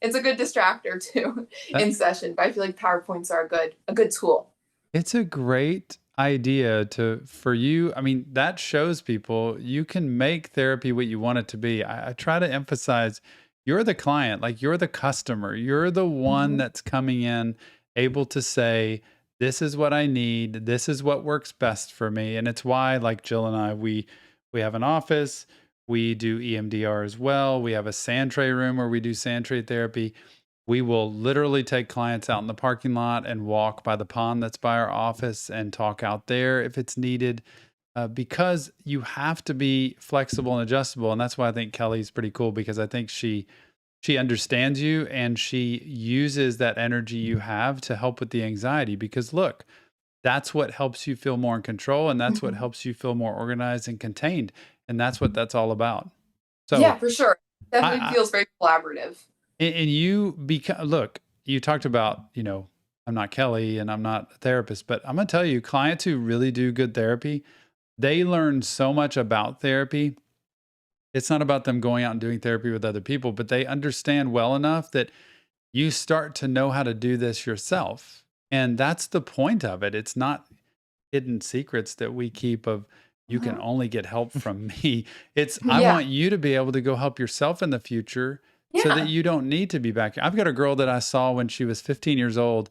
It's a good distractor too in session, but I feel like PowerPoints are a good tool. It's a great idea for you. I mean, that shows people you can make therapy what you want it to be. I try to emphasize you're the client, like you're the customer. You're the one that's coming in able to say, this is what I need. This is what works best for me. And it's why, like Jill and I, we have an office. We do EMDR as well. We have a sand tray room where we do sand tray therapy. We will literally take clients out in the parking lot and walk by the pond that's by our office and talk out there if it's needed, because you have to be flexible and adjustable. And that's why I think Kelly's pretty cool, because I think she understands you and she uses that energy you have to help with the anxiety. Because look, that's what helps you feel more in control, and that's what helps you feel more organized and contained. And that's what that's all about. So yeah, for sure. Definitely feels very collaborative. And look, you talked about, I'm not Kelly and I'm not a therapist, but I'm going to tell you, clients who really do good therapy, they learn so much about therapy. It's not about them going out and doing therapy with other people, but they understand well enough that you start to know how to do this yourself. And that's the point of it. It's not hidden secrets that we keep of, you can only get help from me. It's, I want you to be able to go help yourself in the future, so that you don't need to be back here. I've got a girl that I saw when she was 15 years old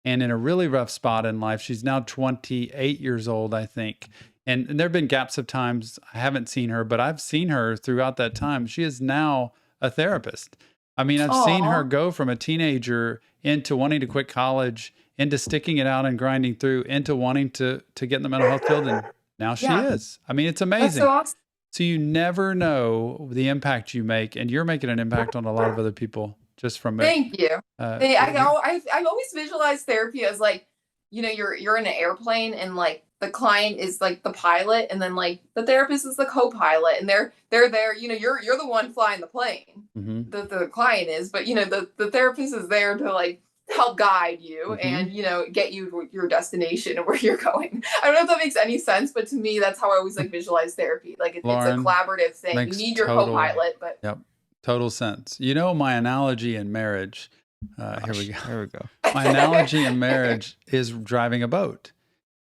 and in a really rough spot in life. She's now 28 years old, I think. And there have been gaps of times I haven't seen her, but I've seen her throughout that time. She is now a therapist. I mean, I've seen her go from a teenager into wanting to quit college, into sticking it out and grinding through, into wanting to get in the mental health field. And now she is. I mean, it's amazing. That's so awesome. So you never know the impact you make, and you're making an impact on a lot of other people just from it. Thank you. I've always visualized therapy as like, you're in an airplane and like the client is like the pilot, and then like the therapist is the co-pilot, and they're there. You're the one flying the plane. The client is, but the therapist is there to like help guide you and get you to your destination and where you're going. I don't know if that makes any sense, but to me that's how I always like visualize therapy. Like it's a collaborative thing. You need your co-pilot, but total sense. My analogy in marriage, here we go. My analogy in marriage is driving a boat.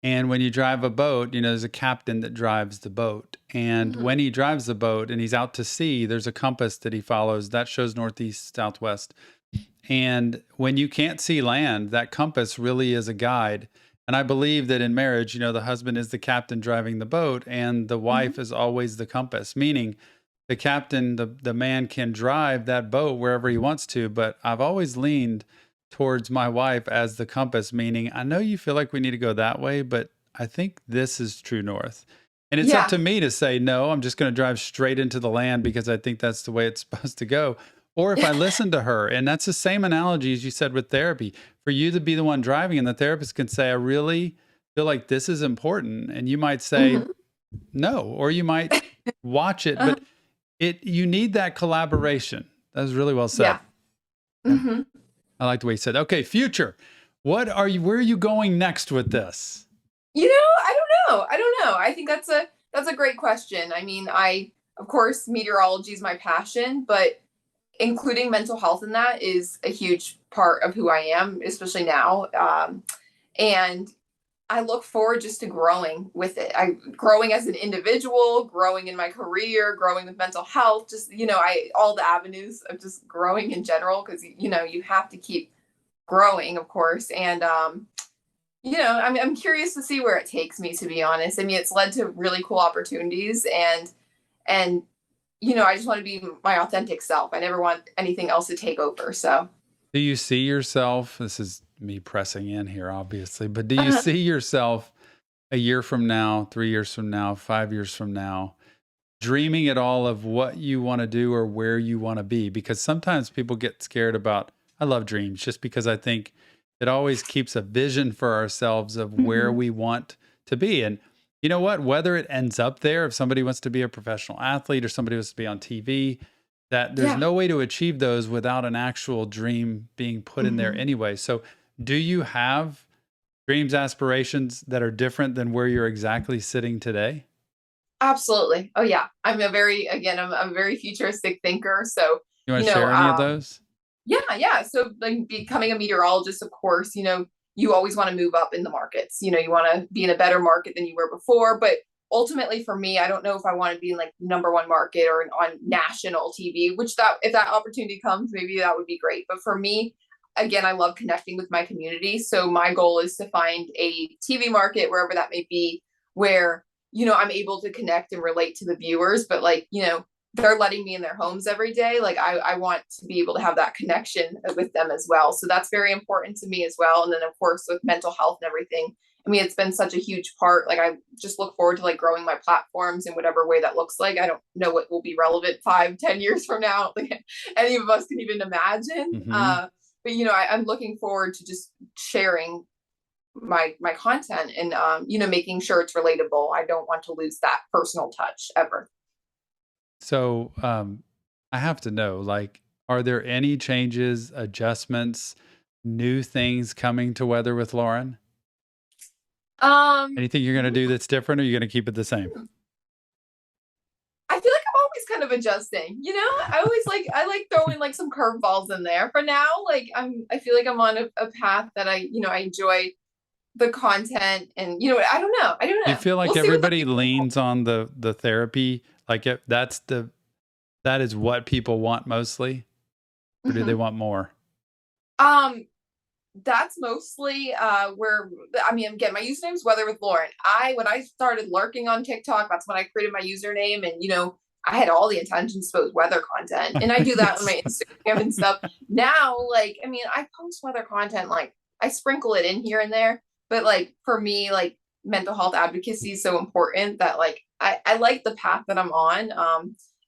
And when you drive a boat, there's a captain that drives the boat. And when he drives the boat and he's out to sea, there's a compass that he follows that shows northeast, southwest. And when you can't see land, that compass really is a guide. And I believe that in marriage, the husband is the captain driving the boat, and the wife is always the compass, meaning the captain, the man can drive that boat wherever he wants to. But I've always leaned towards my wife as the compass, meaning I know you feel like we need to go that way, but I think this is true north. And it's up to me to say, no, I'm just going to drive straight into the land because I think that's the way it's supposed to go. Or if I listen to her, and that's the same analogy as you said with therapy, for you to be the one driving and the therapist can say, I really feel like this is important. And you might say no, or you might watch it, but you need that collaboration. That was really well said. Yeah. I like the way you said, okay, future. Where are you going next with this? I don't know. I think that's That's a great question. I mean, of course, meteorology is my passion, but including mental health in that is a huge part of who I am, especially now. And I look forward just to growing with it. Growing as an individual, growing in my career, growing with mental health, just, all the avenues of just growing in general, because, you have to keep growing, of course. And, I'm curious to see where it takes me, to be honest. I mean, it's led to really cool opportunities, and, I just want to be my authentic self. I never want anything else to take over. So, Do you see yourself? This is me pressing in here, obviously, but do you see yourself a year from now, 3 years from now, 5 years from now, dreaming at all of what you want to do or where you want to be? Because sometimes people get scared about, I love dreams, just because I think it always keeps a vision for ourselves of where Mhm. we want to be. And you know what? Whether it ends up there, if somebody wants to be a professional athlete or somebody wants to be on TV, that there's Yeah. no way to achieve those without an actual dream being put in there Mhm. anyway. So, do you have dreams, aspirations that are different than where you're exactly sitting today? Absolutely. Oh yeah. I'm a very futuristic thinker. So, You want you to know, share any of um, those? yeah, yeah. So like becoming a meteorologist, of course, you always want to move up in the markets. You want to be in a better market than you were before. But ultimately for me, I don't know if I want to be in like number one market or on national TV, which that if that opportunity comes, maybe that would be great. But for me, again, I love connecting with my community. So my goal is to find a TV market, wherever that may be, where, I'm able to connect and relate to the viewers, but like, they're letting me in their homes every day. Like I want to be able to have that connection with them as well. So that's very important to me as well. And then of course with mental health and everything, I mean, it's been such a huge part. Like I just look forward to like growing my platforms in whatever way that looks like. I don't know what will be relevant 5, 10 years from now. I don't think any of us can even imagine. Hmm. But I'm looking forward to just sharing my content and making sure it's relatable. I don't want to lose that personal touch ever. So, I have to know, like, are there any changes, adjustments, new things coming to Weather with Lauren? Um, Anything you're going to do that's different, or are you going to keep it the same? I feel like I'm always kind of adjusting. I like throwing like some curveballs in there. For now, like I feel like I'm on a path that I enjoy the content, and I don't know. I don't Do you know. feel We'll like see what the everybody future holds. leans on the therapy? Like, that is what people want mostly, or do they Mhm. want more? Um, that's mostly where I mean, again, my username is Weather with Lauren. I When I started lurking on TikTok, that's when I created my username, and I had all the intentions to post weather content, and I do that on Yes. my Instagram and stuff. Now, like, I mean, I post weather content, like I sprinkle it in here and there, but like for me, like mental health advocacy is so important that like I like the path that I'm on.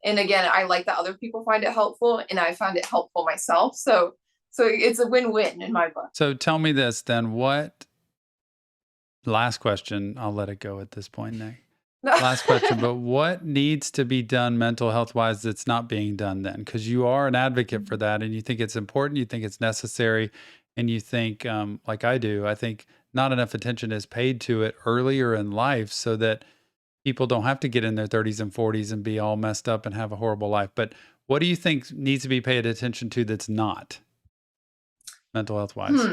And again, I like that other people find it helpful, and I find it helpful myself. So it's a win-win in my book. So tell me this then. What last question? I'll let it go at this point, Nick. Last question, but what needs to be done mental health wise that's not being done then? Because you are an advocate for that and you think it's important, you think it's necessary, and you think, like I do, I think not enough attention is paid to it earlier in life so that people don't have to get in their 30s and 40s and be all messed up and have a horrible life. But what do you think needs to be paid attention to that's not mental health wise? Hmm.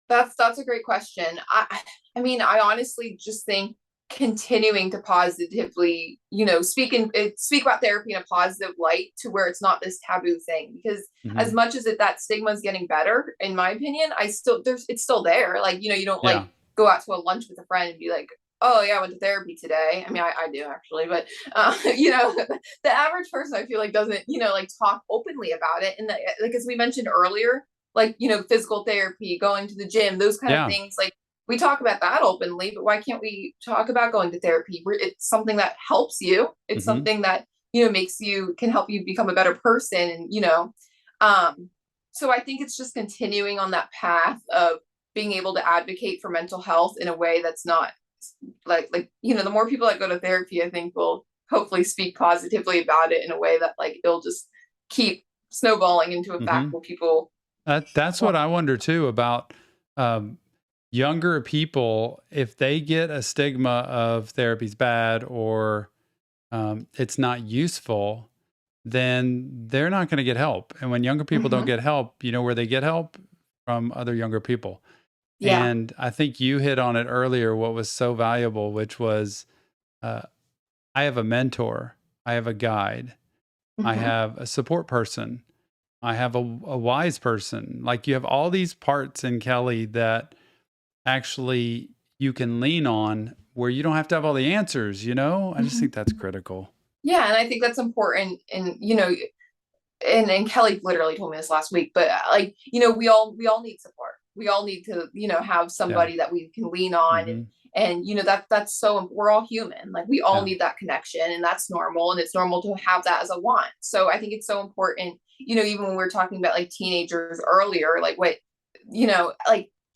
That's a great question. I mean, I honestly just think continuing to positively, speak about therapy in a positive light to where it's not this taboo thing. Because as Hmm. much as that stigma is getting better, in my opinion, it's still there. Like, you don't like Yeah. go out to a lunch with a friend and be like, oh yeah, I went to therapy today. I mean, I do actually, but the average person I feel like doesn't, like talk openly about it. And like as we mentioned earlier, like physical therapy, going to the gym, those kind of Yeah. things, like we talk about that openly, but why can't we talk about going to therapy? It's something that helps you. It's Hmm. something that can help you become a better person. And um so I think it's just continuing on that path of being able to advocate for mental health in a way that's not like the more people that go to therapy, I think will hopefully speak positively about it in a way that like it'll just keep snowballing into a fact Hmm. where people That's want. what I wonder too about um, younger people. If they get a stigma of therapy's bad or it's not useful, then they're not going to get help. And when younger people don't get help, you know where they get help? From other younger people. Yeah. And I think you hit on it earlier, what was so valuable, which was uh, I have a mentor, I have a guide, I Mhm. have a support person, I have a wise person. Like you have all these parts in Kelly that actually you can lean on where you don't have to have all the answers, you know? I just Mhm. think that's critical. Yeah, and I think that's important. And and Kelly literally told me this last week, but like, we all need support. We all need to, have Yeah. somebody that we can lean on. Hmm. And that's so, we're all human. Like we all Yeah. need that connection, and that's normal, and it's normal to have that as a want. So I think it's so important, even when we were talking about like teenagers earlier, like like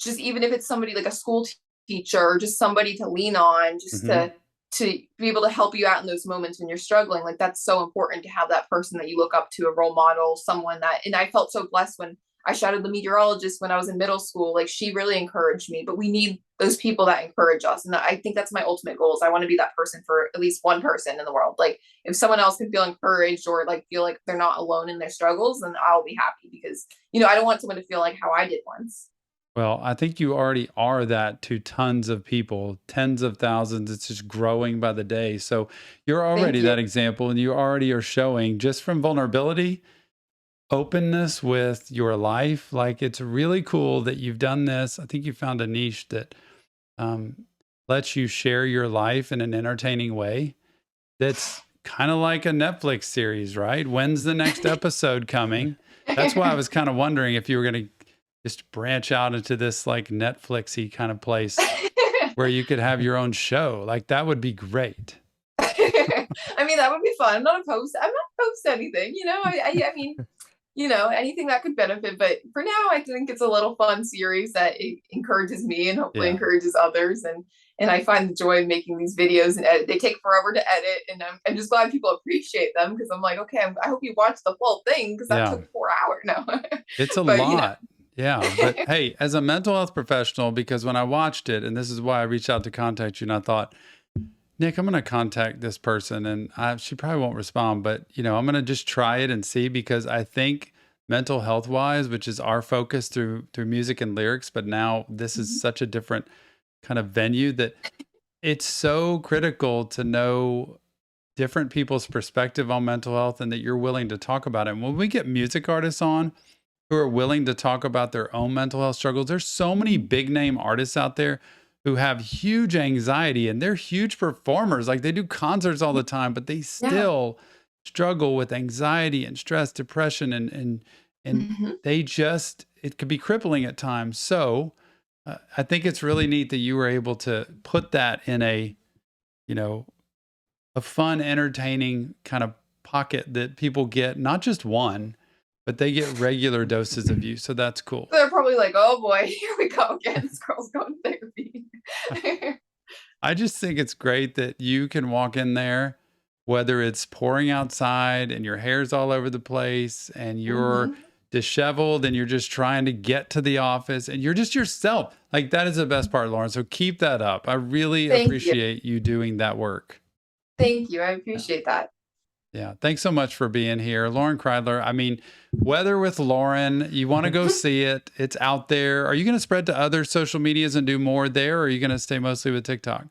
just even if it's somebody like a school teacher, or just somebody to lean on, just Hmm. to be able to help you out in those moments when you're struggling. Like that's so important to have that person that you look up to, a role model, someone that. And I felt so blessed when I shadowed the meteorologist when I was in middle school. Like she really encouraged me, but we need those people that encourage us. And I think that's my ultimate goal, is I want to be that person for at least one person in the world. Like if someone else can feel encouraged, or like feel like they're not alone in their struggles, then I'll be happy, because I don't want someone to feel like how I did once. Well, I think you already are that to tons of people, tens of thousands. It's just growing by the day. So you're Thank already you. that example, and you already are showing just from vulnerability, openness with your life. Like it's really cool that you've done this. I think you found a niche that um, lets you share your life in an entertaining way. That's kind of like a Netflix series, right? When's the next episode coming? That's why I was kind of wondering if you were going to just branch out into this like Netflixy kind of place where you could have your own show. Like that would be great. I mean, that would be fun. I'm not opposed to anything, I mean, anything that could benefit. But for now, I think it's a little fun series that it encourages me and hopefully Yeah. encourages others. And I find the joy in making these videos and edit. They take forever to edit, and I'm just glad people appreciate them, because I'm like, okay, I hope you watch the full thing, because that Yeah. took 4 hours. No, It's a but lot. Yeah. But hey, as a mental health professional, because when I watched it, and this is why I reached out to contact you, and I thought, Nick, I'm going to contact this person, and she probably won't respond, but I'm going to just try it and see, because I think mental health wise, which is our focus through music and lyrics, but now this is such a different kind of venue, that it's so critical to know different people's perspective on mental health, and that you're willing to talk about it. And when we get music artists on who are willing to talk about their own mental health struggles, there's so many big name artists out there who have huge anxiety, and they're huge performers. Like they do concerts all the time, but they yeah. still struggle with anxiety and stress, depression, and Mhm. they just, it could be crippling at times. So I think it's really neat that you were able to put that in you know, a fun, entertaining kind of pocket that people get not just one, but they get regular doses of you. So that's cool. They're probably like, oh boy, here we go again. This girl's going to therapy. I just think it's great that you can walk in there, whether it's pouring outside and your hair's all over the place and you're Mhm. disheveled and you're just trying to get to the office and you're just yourself. Like that is the best part, Lauren. So keep that up. I really Thank you. appreciate you doing that work. Thank you. I Yeah. appreciate that. Yeah. Thanks so much for being here. Lauren Kreidler. I mean, Weather with Lauren, you want to go see it. It's out there. Are you going to spread to other social medias and do more there, or are you going to stay mostly with TikTok?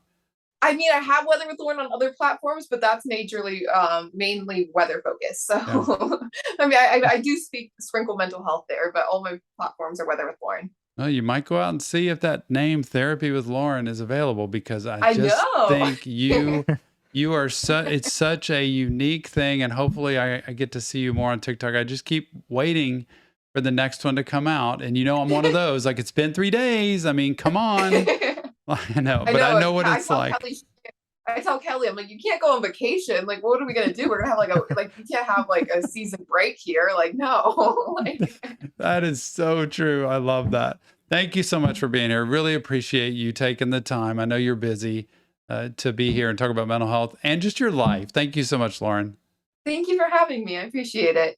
I mean, I have Weather with Lauren on other platforms, but that's mainly weather focused. So, Yeah. I mean, I do sprinkle mental health there, but all my platforms are Weather with Lauren. Well, you might go out and see if that name Therapy with Lauren is available, because I I just know. think you are it's such a unique thing, and hopefully I get to see you more on TikTok. I just keep waiting for the next one to come out, and I'm one of those. Like it's been 3 days. I mean, come on. I know, I but I know. know what it's like. I tell Kelly, I'm like, you can't go on vacation. Like, what are we gonna do? We're gonna have you can't have like a season break here. Like, no. That is so true. I love that. Thank you so much for being here. Really appreciate you taking the time. I know you're busy to be here and talk about mental health and just your life. Thank you so much, Lauren. Thank you for having me. I appreciate it.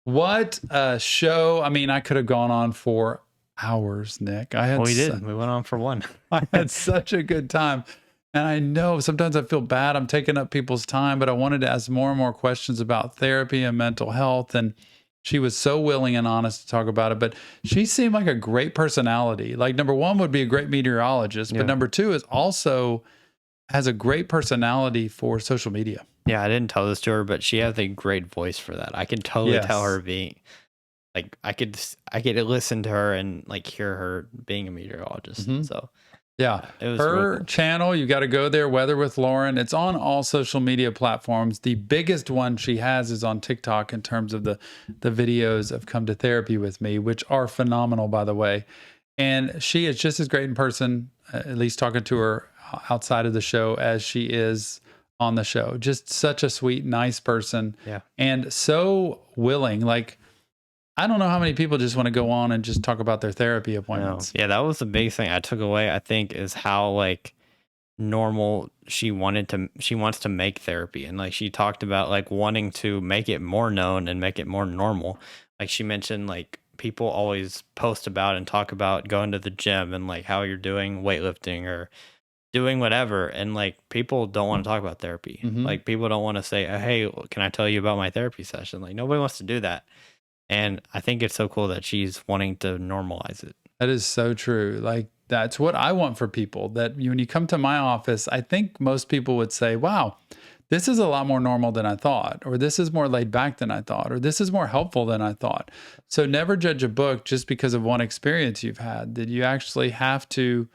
What a show. I mean, I could have gone on for hours, Nick. We did. We went on for one. I had such a good time. And I know sometimes I feel bad I'm taking up people's time, but I wanted to ask more and more questions about therapy and mental health. And she was so willing and honest to talk about it. But she seemed like a great personality. Like, number one would be a great meteorologist, Yeah. but number two is also has a great personality for social media. Yeah, I didn't tell this to her, but she has a great voice for that. I could totally tell her being like I could listen to her and like hear her being a meteorologist. So yeah, it was her really cool. channel, you got to go there, Weather with Lauren. It's on all social media platforms. The biggest one she has is on TikTok in terms of the videos of Come to Therapy with Me, which are phenomenal, by the way. And she is just as great in person, at least talking to her outside of the show, as she is on the show. Just such a sweet, nice person. Yeah. And so willing. Like, I don't know how many people just want to go on and just talk about their therapy appointments. Yeah, that was the big thing I took away, I think, is how like normal she wants to make therapy. And like she talked about like wanting to make it more known and make it more normal. Like she mentioned like people always post about and talk about going to the gym and like how you're doing weightlifting or doing whatever, and like people don't want to talk about therapy. Like people don't want to say, hey, can I tell you about my therapy session? Like nobody wants to do that. And I think it's so cool that she's wanting to normalize it. That is so true. Like, that's what I want for people, that when you come to my office, I think most people would say, wow, this is a lot more normal than I thought, or this is more laid back than I thought, or this is more helpful than I thought. So never judge a book just because of one experience you've had. That you actually have to,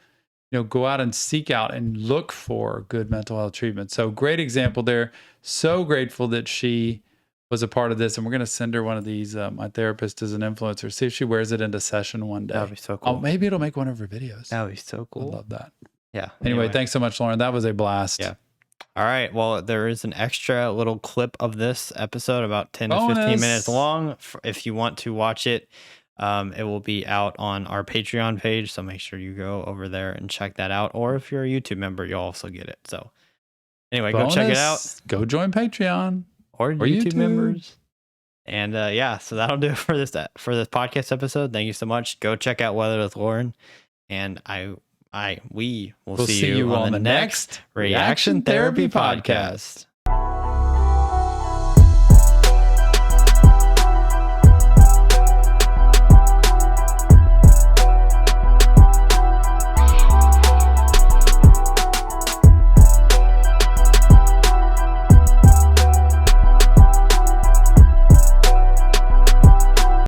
go out and seek out and look for good mental health treatment. So great example there. So grateful that she was a part of this, and we're going to send her one of these. My therapist is an influencer. See if she wears it into session one day. That'd be so cool. Oh, maybe it'll make one of her videos. That'd be so cool. I love that. Yeah. Anyway, thanks so much, Lauren. That was a blast. Yeah. All right. Well, there is an extra little clip of this episode, about 10 to 15 minutes long. If you want to watch it, it will be out on our Patreon page. So make sure you go over there and check that out. Or if you're a YouTube member, you'll also get it. So anyway, go check it out. Go join Patreon. Or YouTube members. And so that'll do it for this podcast episode. Thank you so much. Go check out Weather with Lauren. And we will see you on the next Reaction Therapy podcast.